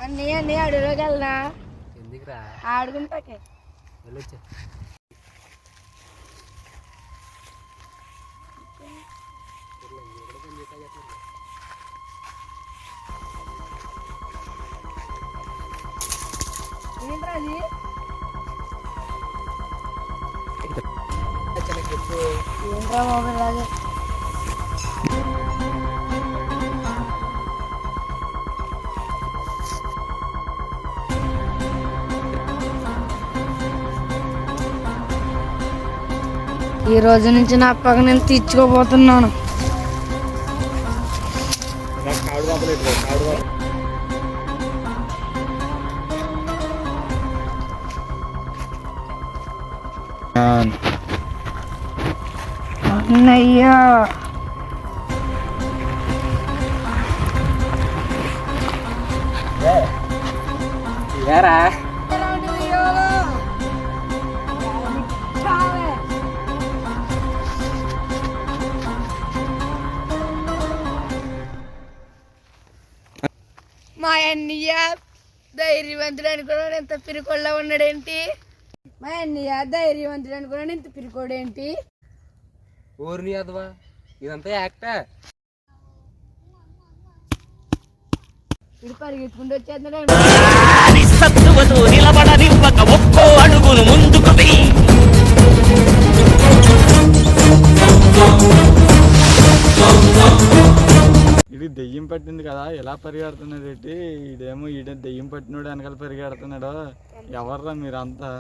అన్నీ అడవిలోకి వెళ్దా ఎందుకురా ఆడుకుంటాకే వెళ్ళొచ్చా ఏంట్రా అది ఏంట్రా బాబు ఇలాగే ఈ రోజు నుంచి నా పక్క నేను తీర్చుకోబోతున్నాను. అన్నయ్యా ఏరా మా అన్నయ్య ధైర్యవంతుడు అనుకున్నాడు, ఎంత పిరికోళ్ళ ఉన్నాడేంటి? మా అన్నయ్య ధైర్యవంతుడు అనుకున్నాడు, ఇంత పిరికోడేంటి? ఊరిని అదవా ఇదంతా యాక్టా? ఇది పరిగెత్తుకుంటూ వచ్చేస్తున్నాడు. ఇది దెయ్యం పట్టింది కదా, ఎలా పరిగెడుతున్నాడు ఏంటి? ఈడేమో దెయ్యం పట్టినోడు వెనకాల పరిగెడుతున్నాడు. ఎవర్రా మీరంతా?